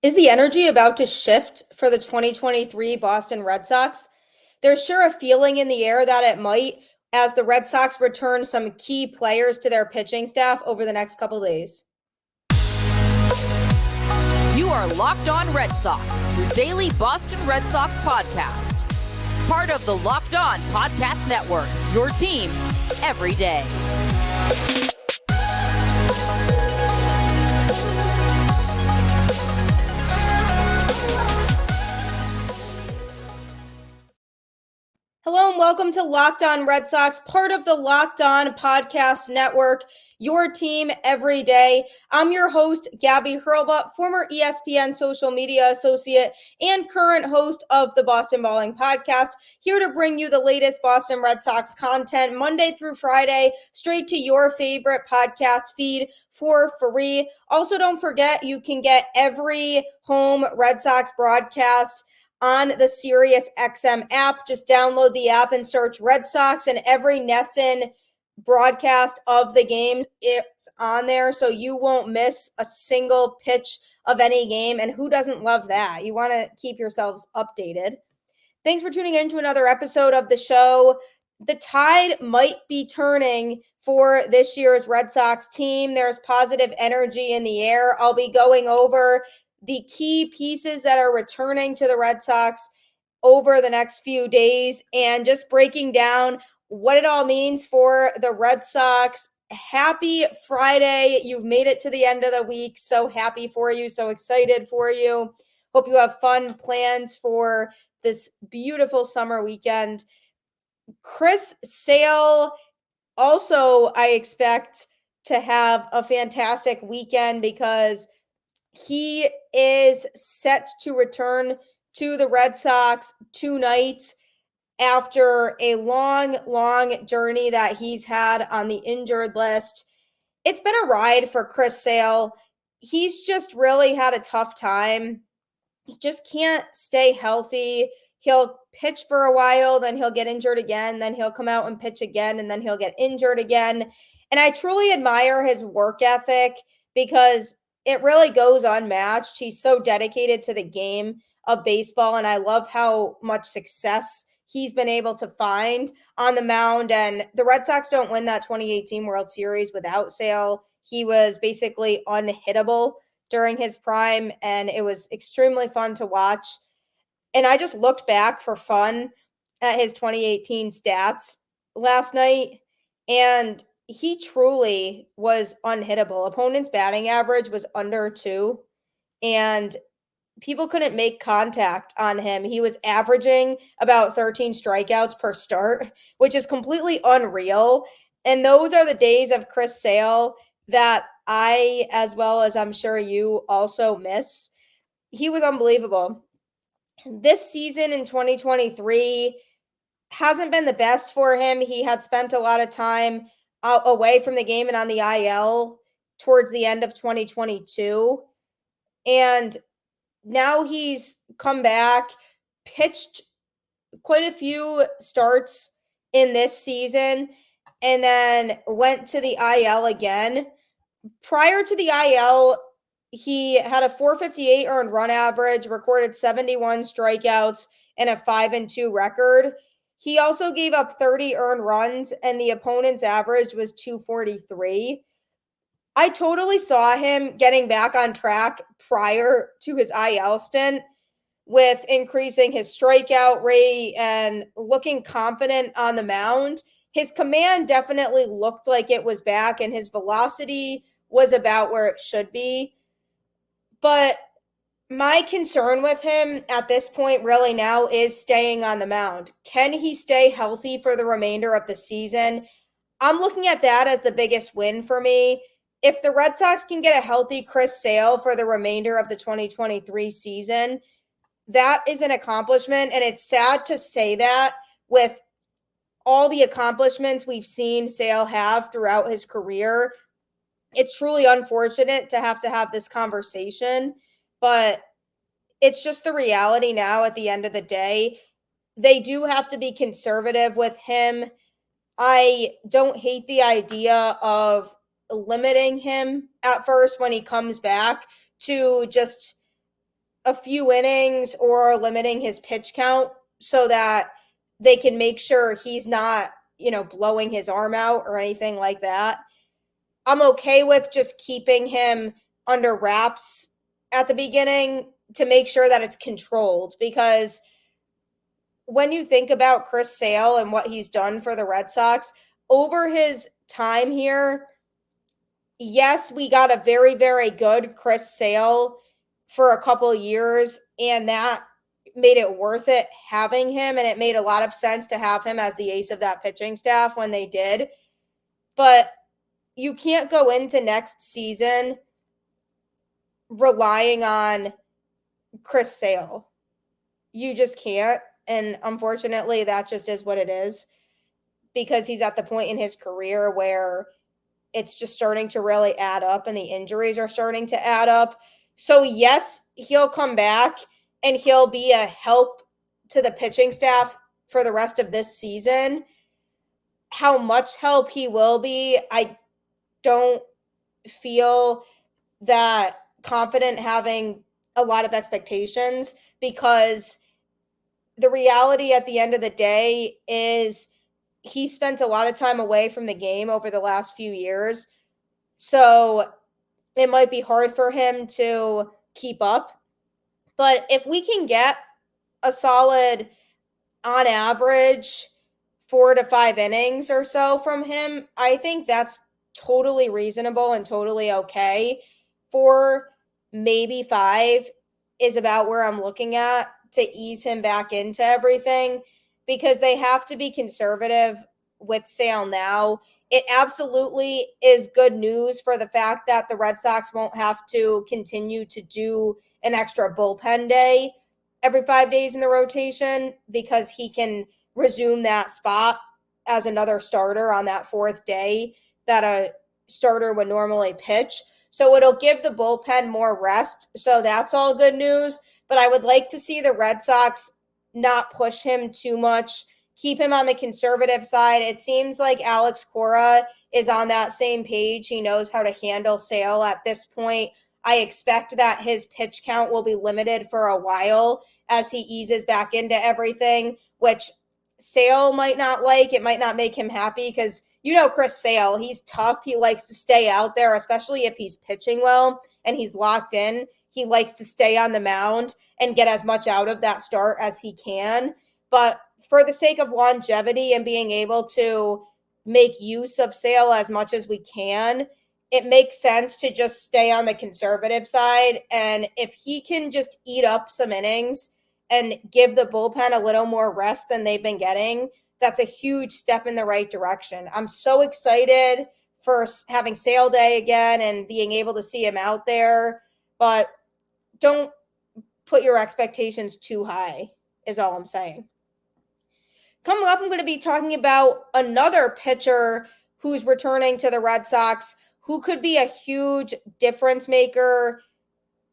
Is the energy about to shift for the 2023 Boston Red Sox? There's sure a feeling in the air that it might as the Red Sox return some key players to their pitching staff over the next couple days. You are Locked On Red Sox, your daily Boston Red Sox podcast. Part of the Locked On Podcast Network, your team every day. Hello and welcome to Locked On Red Sox, part of the Locked On Podcast Network, your team every day. I'm your host, Gabby, former ESPN social media associate and current host of the Boston Balling Podcast, here to bring you the latest Boston Red Sox content Monday through Friday, straight to your favorite podcast feed for free. Also, don't forget you can get every home Red Sox broadcast on the Sirius XM app. Just download the app and search Red Sox, and every NESN broadcast of the games is on there, so you won't miss a single pitch of any game. And who doesn't love that? You want to keep yourselves updated. Thanks for tuning in to another episode of the show. The tide might be turning for this year's Red Sox team. There's positive energy in the air. I'll be going over the key pieces that are returning to the Red Sox over the next few days and just breaking down what it all means for the Red Sox. Happy Friday. You've made it to the end of the week. So happy for you. So excited for you. Hope you have fun plans for this beautiful summer weekend. Chris Sale also, I expect to have a fantastic weekend because he is set to return to the Red Sox tonight after a long journey that he's had on the injured list. It's been a ride for Chris Sale. He's just really had a tough time. He just can't stay healthy. He'll pitch for a while, then he'll get injured again, then he'll come out and pitch again, and then he'll get injured again. And I truly admire his work ethic because it really goes unmatched. He's so dedicated to the game of baseball, and I love how much success he's been able to find on the mound. And the Red Sox don't win that 2018 World Series without Sale. He was basically unhittable during his prime, and it was extremely fun to watch. And I just looked back for fun at his 2018 stats last night, and he truly was unhittable. Opponent's batting average was under 2, and people couldn't make contact on him. He was averaging about 13 strikeouts per start, which is completely unreal. And those are the days of Chris Sale that I, as well as I'm sure you, also miss. He was unbelievable. This season in 2023 hasn't been the best for him. He had spent a lot of time away from the game and on the IL towards the end of 2022. And now he's come back, pitched quite a few starts in this season, and then went to the IL again. Prior to the IL, he had a 458 earned run average, recorded 71 strikeouts, and a 5-2 record. He also gave up 30 earned runs, and the opponent's average was 243. I totally saw him getting back on track prior to his IL stint with increasing his strikeout rate and looking confident on the mound. His command definitely looked like it was back, and his velocity was about where it should be. But my concern with him at this point really now is staying on the mound. Can he stay healthy for the remainder of the season? I'm looking at that as the biggest win for me. If the Red Sox can get a healthy Chris Sale for the remainder of the 2023 season, that is an accomplishment. And it's sad to say that with all the accomplishments we've seen Sale have throughout his career. It's truly unfortunate to have this conversation, but it's just the reality now at the end of the day. They do have to be conservative with him. I don't hate the idea of limiting him at first when he comes back to just a few innings or limiting his pitch count so that they can make sure he's not, blowing his arm out or anything like that. I'm okay with just keeping him under wraps at the beginning to make sure that it's controlled, because when you think about Chris Sale and what he's done for the Red Sox over his time here, yes, we got a very, very good Chris Sale for a couple years, and that made it worth it having him, and it made a lot of sense to have him as the ace of that pitching staff when they did. But you can't go into next season relying on Chris Sale. You just can't. And unfortunately, that just is what it is, because he's at the point in his career where it's just starting to really add up and the injuries are starting to add up. So yes, he'll come back and he'll be a help to the pitching staff for the rest of this season. How much help he will be, I don't feel that confident having a lot of expectations, because the reality at the end of the day is he spent a lot of time away from the game over the last few years. So it might be hard for him to keep up. But if we can get a solid, on average, 4 to 5 innings or so from him, I think that's totally reasonable and totally okay. 4, maybe 5 is about where I'm looking at to ease him back into everything, because they have to be conservative with Sale now. It absolutely is good news for the fact that the Red Sox won't have to continue to do an extra bullpen day every 5 days in the rotation, because he can resume that spot as another starter on that 4th day that a starter would normally pitch. So it'll give the bullpen more rest. So that's all good news. But I would like to see the Red Sox not push him too much, keep him on the conservative side. It seems like Alex Cora is on that same page. He knows how to handle Sale at this point. I expect that his pitch count will be limited for a while as he eases back into everything, which Sale might not like. It might not make him happy, because Chris Sale, he's tough. He likes to stay out there, especially if he's pitching well and he's locked in. He likes to stay on the mound and get as much out of that start as he can. But for the sake of longevity and being able to make use of Sale as much as we can, it makes sense to just stay on the conservative side. And if he can just eat up some innings and give the bullpen a little more rest than they've been getting, that's a huge step in the right direction. I'm so excited for having Sale Day again and being able to see him out there, but don't put your expectations too high, is all I'm saying. Coming up, I'm going to be talking about another pitcher who's returning to the Red Sox, who could be a huge difference maker.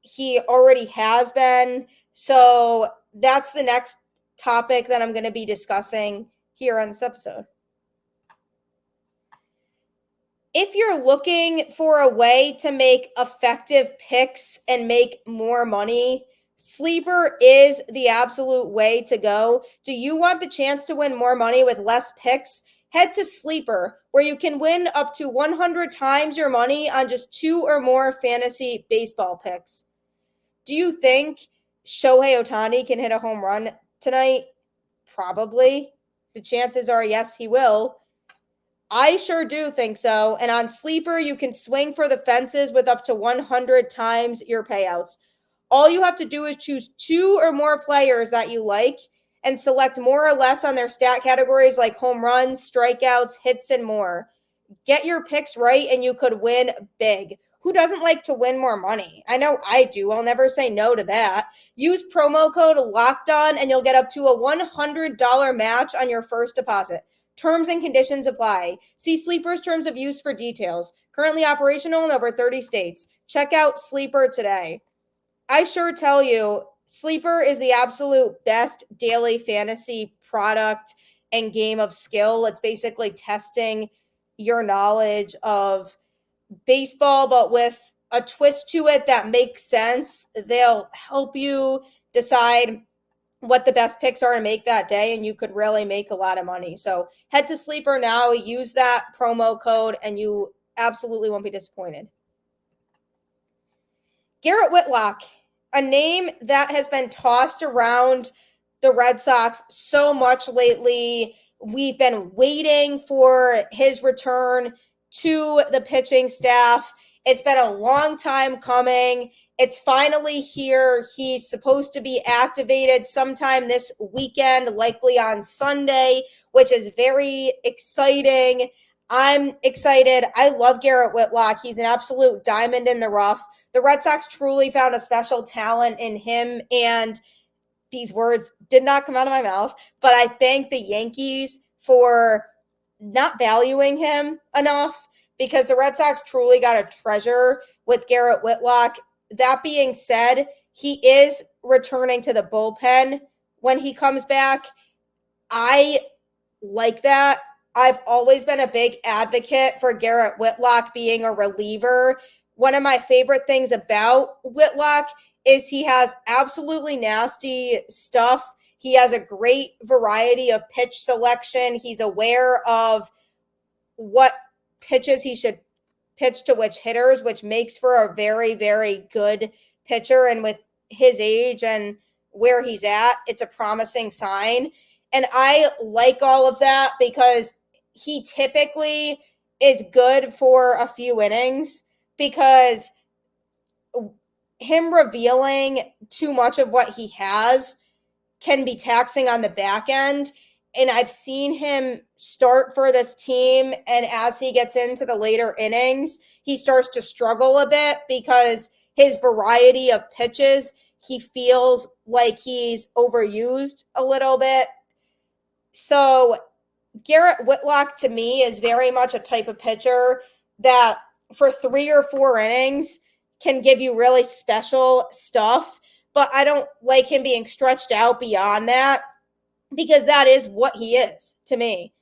He already has been. So that's the next topic that I'm going to be discussing here on this episode. If you're looking for a way to make effective picks and make more money, Sleeper is the absolute way to go. Do you want the chance to win more money with less picks? Head to Sleeper, where you can win up to 100 times your money on just 2 or more fantasy baseball picks. Do you think Shohei Ohtani can hit a home run tonight? Probably. The chances are yes, he will. I sure do think so. And on Sleeper, you can swing for the fences with up to 100 times your payouts. All you have to do is choose 2 or more players that you like and select more or less on their stat categories like home runs, strikeouts, hits, and more. Get your picks right and you could win big. Who doesn't like to win more money? I know I do. I'll never say no to that. Use promo code LOCKEDON and you'll get up to a $100 match on your first deposit. Terms and conditions apply. See Sleeper's terms of use for details. Currently operational in over 30 states. Check out Sleeper today. I sure tell you, Sleeper is the absolute best daily fantasy product and game of skill. It's basically testing your knowledge of baseball, but with a twist to it that makes sense. They'll help you decide what the best picks are to make that day, and you could really make a lot of money. So head to Sleeper now, use that promo code, and you absolutely won't be disappointed. Garrett Whitlock, a name that has been tossed around the Red Sox so much lately. We've been waiting for his return to the pitching staff. It's been a long time coming. It's finally here. He's supposed to be activated sometime this weekend, likely on Sunday, which is very exciting. I'm excited. I love Garrett Whitlock. He's an absolute diamond in the rough. The Red Sox truly found a special talent in him, and these words did not come out of my mouth, but I thank the Yankees for not valuing him enough, because the Red Sox truly got a treasure with Garrett Whitlock. That being said, he is returning to the bullpen when he comes back. I like that. I've always been a big advocate for Garrett Whitlock being a reliever. One of my favorite things about Whitlock is he has absolutely nasty stuff. He has a great variety of pitch selection. He's aware of what pitches he should pitch to which hitters, which makes for a very, very good pitcher. And with his age and where he's at, it's a promising sign. And I like all of that because he typically is good for a few innings, because him revealing too much of what he has can be taxing on the back end. And I've seen him start for this team, and as he gets into the later innings, he starts to struggle a bit because his variety of pitches, he feels like he's overused a little bit. So Garrett Whitlock, to me, is very much a type of pitcher that for 3 or 4 innings can give you really special stuff, but I don't like him being stretched out beyond that, because that is what he is to me.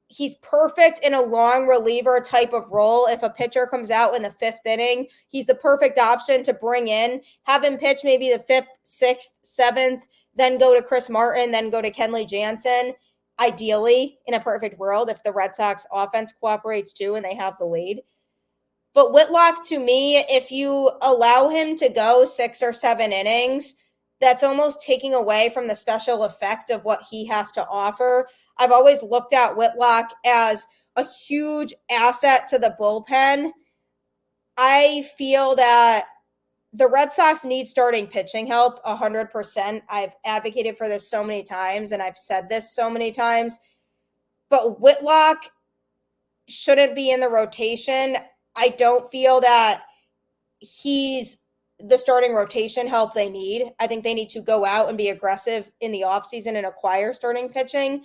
He's perfect in a long reliever type of role. If a pitcher comes out in the 5th inning, he's the perfect option to bring in, have him pitch maybe the 5th, 6th, 7th, then go to Chris Martin, then go to Kenley Jansen. Ideally, in a perfect world, if the Red Sox offense cooperates too and they have the lead. But Whitlock, to me, if you allow him to go 6 or 7 innings, that's almost taking away from the special effect of what he has to offer. I've always looked at Whitlock as a huge asset to the bullpen. I feel that the Red Sox need starting pitching help 100%. I've advocated for this so many times, and I've said this so many times. But Whitlock shouldn't be in the rotation. I don't feel that he's the starting rotation help they need. I think they need to go out and be aggressive in the offseason and acquire starting pitching.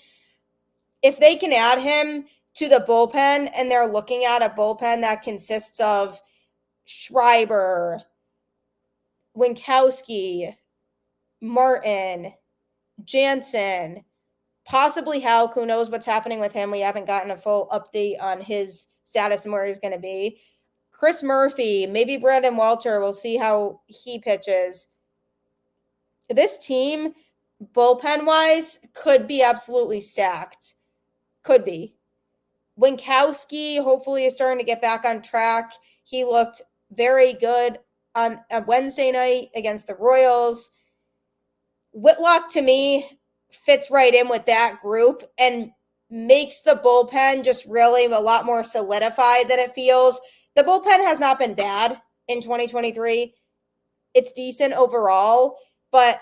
If they can add him to the bullpen, and they're looking at a bullpen that consists of Schreiber, Winkowski, Martin, Jansen, possibly Houck. Who knows what's happening with him? We haven't gotten a full update on his status and where he's going to be. Chris Murphy, maybe Brandon Walter. We'll see how he pitches. This team, bullpen-wise, could be absolutely stacked. Could be. Winkowski, hopefully, is starting to get back on track. He looked very good on a Wednesday night against the Royals. Whitlock, to me, fits right in with that group and makes the bullpen just really a lot more solidified than it feels. The bullpen has not been bad in 2023. It's decent overall, but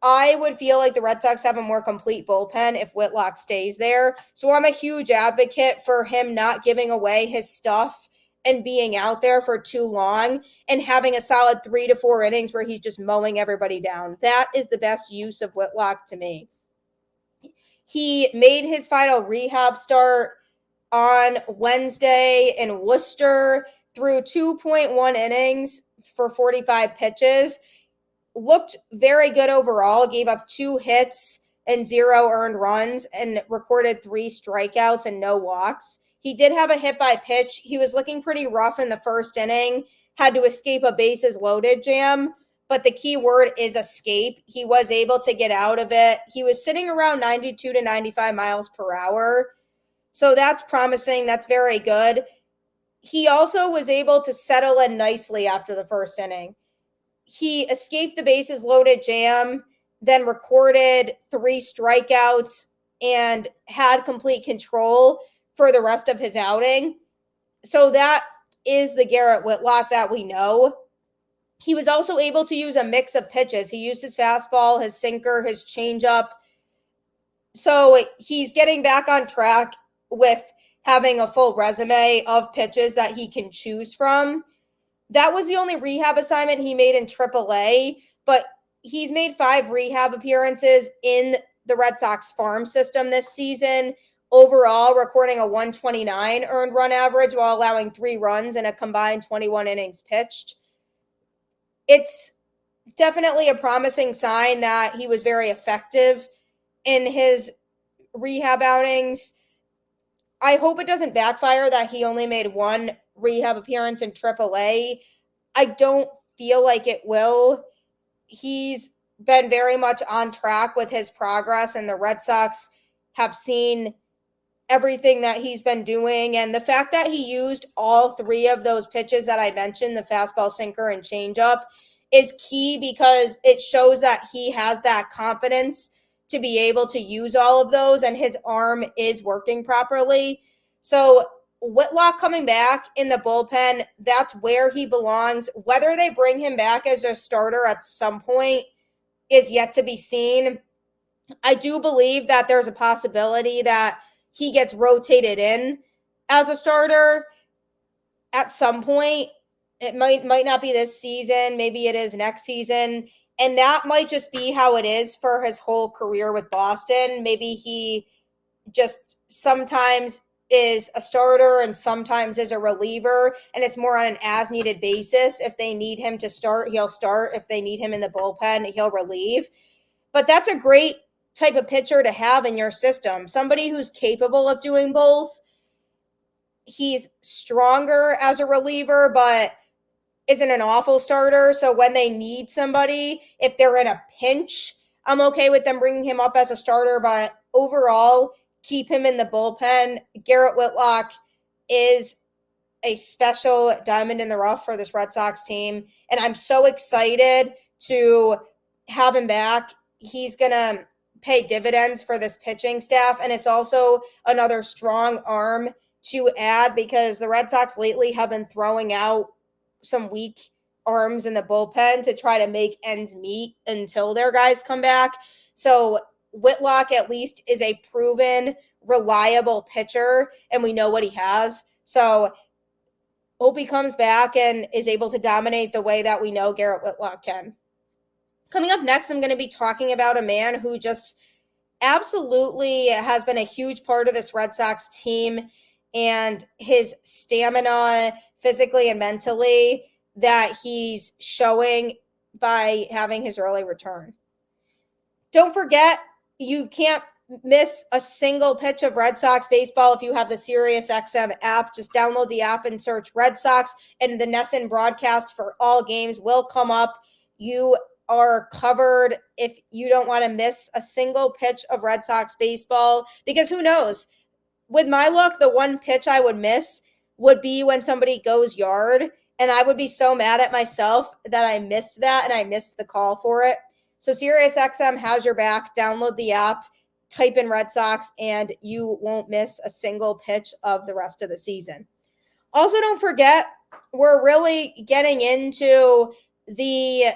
I would feel like the Red Sox have a more complete bullpen if Whitlock stays there. So I'm a huge advocate for him not giving away his stuff and being out there for too long and having a solid 3 to 4 innings where he's just mowing everybody down. That is the best use of Whitlock to me. He made his final rehab start on Wednesday in Worcester, through 2.1 innings for 45 pitches. Looked very good overall, gave up 2 hits and 0 earned runs and recorded 3 strikeouts and no walks. He did have a hit by pitch. He was looking pretty rough in the 1st inning. had to escape a bases loaded jam, but the key word is escape. He was able to get out of it. He was sitting around 92 to 95 miles per hour. So that's promising. That's very good. He also was able to settle in nicely after the first inning. He escaped the bases loaded jam, then recorded 3 strikeouts and had complete control for the rest of his outing. So that is the Garrett Whitlock that we know. He was also able to use a mix of pitches. He used his fastball, his sinker, his changeup. So he's getting back on track with having a full resume of pitches that he can choose from. That was the only rehab assignment he made in AAA, but he's made 5 rehab appearances in the Red Sox farm system this season, overall recording a 129 earned run average while allowing 3 runs in a combined 21 innings pitched. It's definitely a promising sign that he was very effective in his rehab outings. I hope it doesn't backfire that he only made 1 rehab appearance in AAA. I don't feel like it will. He's been very much on track with his progress, and the Red Sox have seen everything that he's been doing. And the fact that he used all 3 of those pitches that I mentioned, the fastball, sinker, and changeup, is key because it shows that he has that confidence to be able to use all of those, and his arm is working properly. So Whitlock coming back in the bullpen, that's where he belongs. Whether they bring him back as a starter at some point is yet to be seen. I do believe that there's a possibility that he gets rotated in as a starter at some point. It might not be this season. Maybe it is next season. And that might just be how it is for his whole career with Boston. Maybe he just sometimes is a starter and sometimes is a reliever, and it's more on an as-needed basis. If they need him to start, he'll start. If they need him in the bullpen, he'll relieve. But that's a great type of pitcher to have in your system. Somebody who's capable of doing both. He's stronger as a reliever, but isn't an awful starter. So when they need somebody, if they're in a pinch, I'm okay with them bringing him up as a starter. But overall, keep him in the bullpen. Garrett Whitlock is a special diamond in the rough for this Red Sox team. And I'm so excited to have him back. He's going to pay dividends for this pitching staff. And it's also another strong arm to add because the Red Sox lately have been throwing out some weak arms in the bullpen to try to make ends meet until their guys come back. So Whitlock at least is a proven, reliable pitcher, and we know what he has. So hope he comes back and is able to dominate the way that we know Garrett Whitlock can. Coming up next, I'm going to be talking about a man who just absolutely has been a huge part of this Red Sox team and his stamina physically and mentally that he's showing by having his early return. Don't forget, you can't miss a single pitch of Red Sox baseball if you have the SiriusXM app. Just download the app and search Red Sox, and the NESN broadcast for all games will come up. You are covered if you don't want to miss a single pitch of Red Sox baseball, because who knows? With my luck, the one pitch I would miss would be when somebody goes yard, and I would be so mad at myself that I missed that and I missed the call for it. So SiriusXM has your back. Download the app, type in Red Sox, and you won't miss a single pitch of the rest of the season. Also, don't forget, we're really getting into the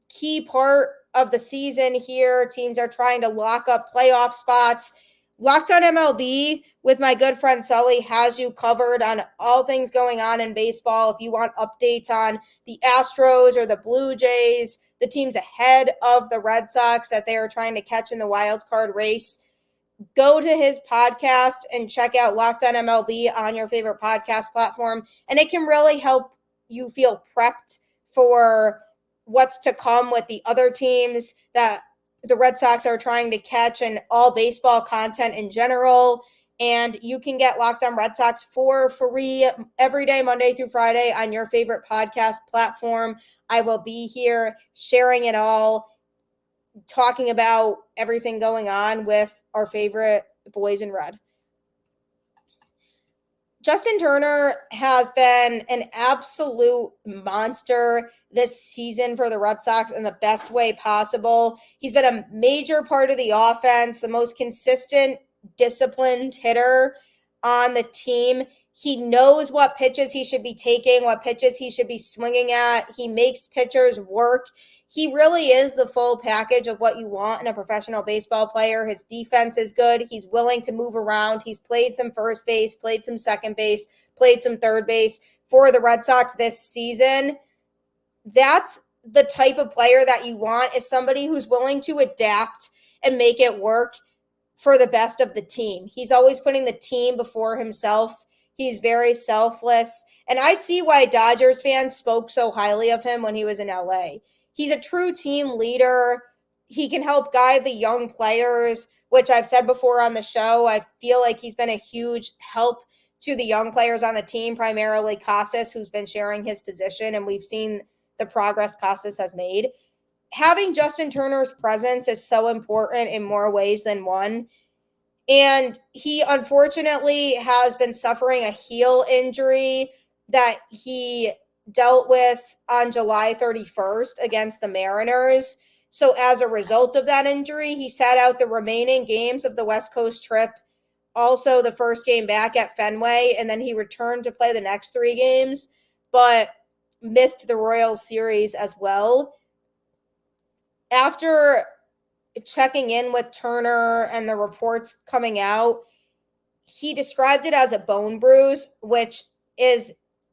key part of the season here. Teams are trying to lock up playoff spots. Locked on MLB with my good friend Sully has you covered on all things going on in baseball. If you want updates on the Astros or the Blue Jays, the teams ahead of the Red Sox that they are trying to catch in the wild card race, go to his podcast and check out Locked on MLB on your favorite podcast platform. And it can really help you feel prepped for what's to come with the other teams that the Red Sox are trying to catch and all baseball content in general. And you can get Locked On Red Sox for free every day, Monday through Friday, on your favorite podcast platform. I will be here sharing it all, talking about everything going on with our favorite boys in red. Justin Turner has been an absolute monster this season for the Red Sox in the best way possible. He's been a major part of the offense, the most consistent, disciplined hitter on the team. He knows what pitches he should be taking, what pitches he should be swinging at. He makes pitchers work. He really is the full package of what you want in a professional baseball player. His defense is good. He's willing to move around. He's played some first base, played some second base, played some third base for the Red Sox this season. That's the type of player that you want, is somebody who's willing to adapt and make it work for the best of the team. He's always putting the team before himself. He's very selfless. And I see why Dodgers fans spoke so highly of him when he was in LA. He's a true team leader. He can help guide the young players, which I've said before on the show. I feel like he's been a huge help to the young players on the team, primarily Casas, who's been sharing his position, and we've seen the progress Casas has made. Having Justin Turner's presence is so important in more ways than one. And he unfortunately has been suffering a heel injury that he dealt with on July 31st against the Mariners. So as a result of that injury, he sat out the remaining games of the West Coast trip, also the first game back at Fenway, and then he returned to play the next 3 games, but missed the Royals series as well. After checking in with Turner and the reports coming out, he described it as a bone bruise, which is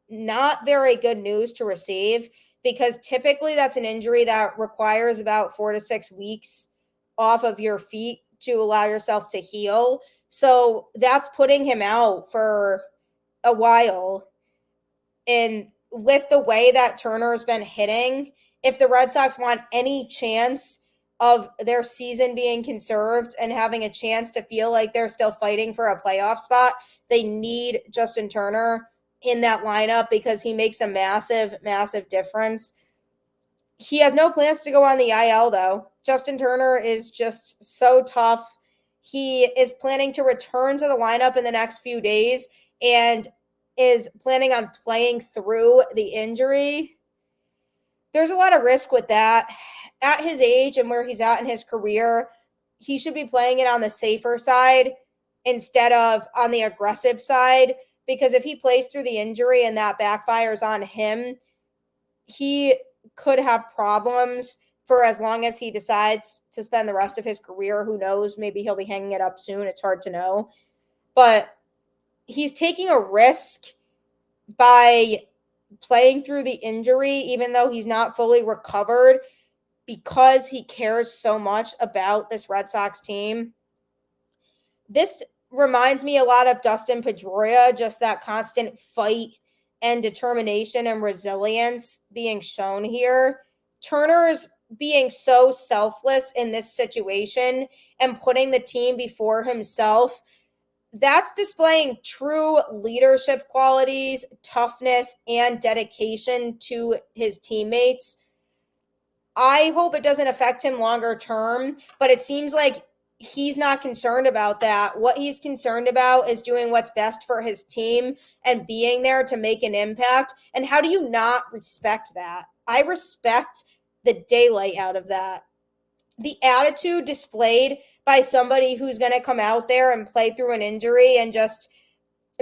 not very good news to receive, because typically that's an injury that requires about 4 to 6 weeks off of your feet to allow yourself to heal. So that's putting him out for a while. And with the way that Turner has been hitting, if the Red Sox want any chance of their season being conserved and having a chance to feel like they're still fighting for a playoff spot, they need Justin Turner in that lineup, because he makes a massive, massive difference. He has no plans to go on the IL, though. Justin Turner is just so tough. He is planning to return to the lineup in the next few days and is planning on playing through the injury. There's a lot of risk with that. At his age and where he's at in his career, he should be playing it on the safer side instead of on the aggressive side, because if he plays through the injury and that backfires on him, he could have problems for as long as he decides to spend the rest of his career. Who knows? Maybe he'll be hanging it up soon. It's hard to know. But he's taking a risk by playing through the injury, even though he's not fully recovered, because he cares so much about this Red Sox team. This reminds me a lot of Dustin Pedroia, just that constant fight and determination and resilience being shown here. Turner's being so selfless in this situation and putting the team before himself. That's displaying true leadership qualities, toughness, and dedication to his teammates. I hope it doesn't affect him longer term, but it seems like he's not concerned about that. What he's concerned about is doing what's best for his team and being there to make an impact. And how do you not respect that? I respect the daylight out of that. The attitude displayed by somebody who's going to come out there and play through an injury and just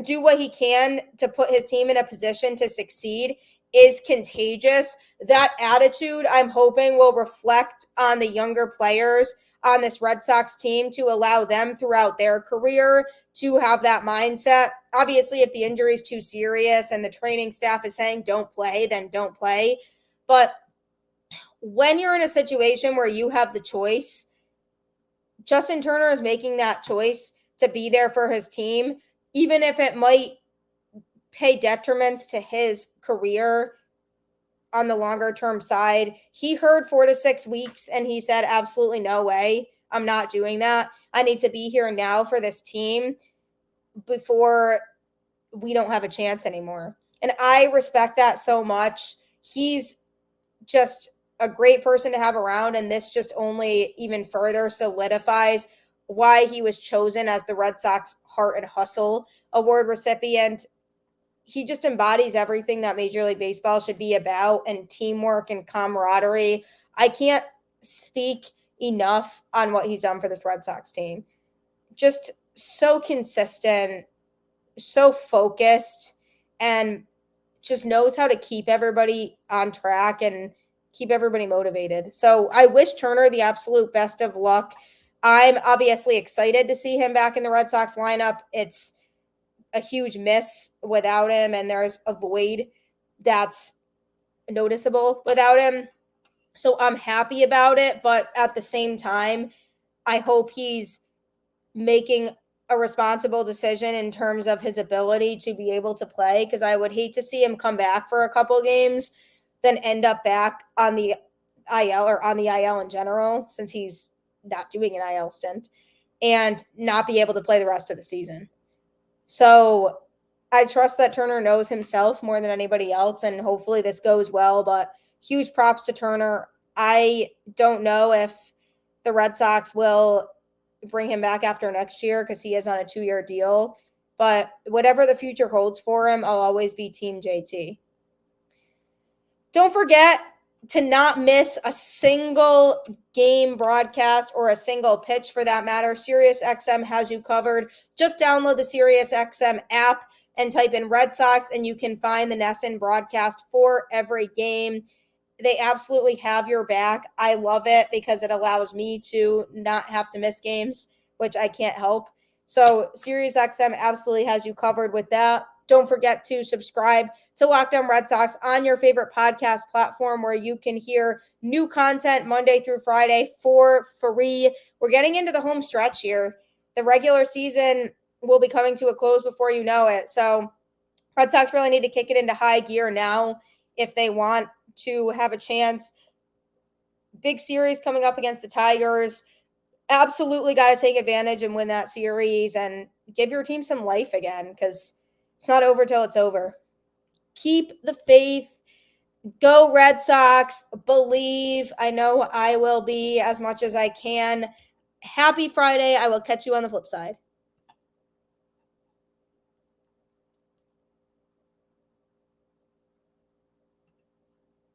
do what he can to put his team in a position to succeed is contagious. That attitude, I'm hoping, will reflect on the younger players on this Red Sox team to allow them throughout their career to have that mindset. Obviously, if the injury is too serious and the training staff is saying don't play, then don't play. But when you're in a situation where you have the choice, Justin Turner is making that choice to be there for his team, even if it might pay detriments to his career on the longer term side. He heard 4 to 6 weeks and he said, absolutely no way. I'm not doing that. I need to be here now for this team. before we don't have a chance anymore. And I respect that so much. He's just a great person to have around, and this just only even further solidifies why he was chosen as the Red Sox Heart and Hustle Award recipient. He just embodies everything that Major League Baseball should be about, and teamwork and camaraderie. I can't speak enough on what he's done for this Red Sox team. Just so consistent, so focused, and just knows how to keep everybody on track and keep everybody motivated. So I wish Turner the absolute best of luck. I'm obviously excited to see him back in the Red Sox lineup. It's a huge miss without him, and there's a void that's noticeable without him. So I'm happy about it, but at the same time, I hope he's making a responsible decision in terms of his ability to be able to play, because I would hate to see him come back for a couple games, then end up back on the IL, or on the IL in general, since he's not doing an IL stint, and not be able to play the rest of the season. So I trust that Turner knows himself more than anybody else, and hopefully this goes well, but huge props to Turner. I don't know if the Red Sox will bring him back after next year, because he is on a 2-year deal, but whatever the future holds for him, I'll always be Team JT. Don't forget to not miss a single game broadcast, or a single pitch for that matter. SiriusXM has you covered. Just download the SiriusXM app and type in Red Sox, and you can find the NESN broadcast for every game. They absolutely have your back. I love it because it allows me to not have to miss games, which I can't help. So SiriusXM absolutely has you covered with that. Don't forget to subscribe to Locked On Red Sox on your favorite podcast platform, where you can hear new content Monday through Friday for free. We're getting into the home stretch here. The regular season will be coming to a close before you know it. So Red Sox really need to kick it into high gear now if they want to have a chance. Big series coming up against the Tigers. Absolutely got to take advantage and win that series and give your team some life again, because it's not over till it's over. Keep the faith. Go Red Sox. Believe. I know I will be as much as I can. Happy Friday. I will catch you on the flip side.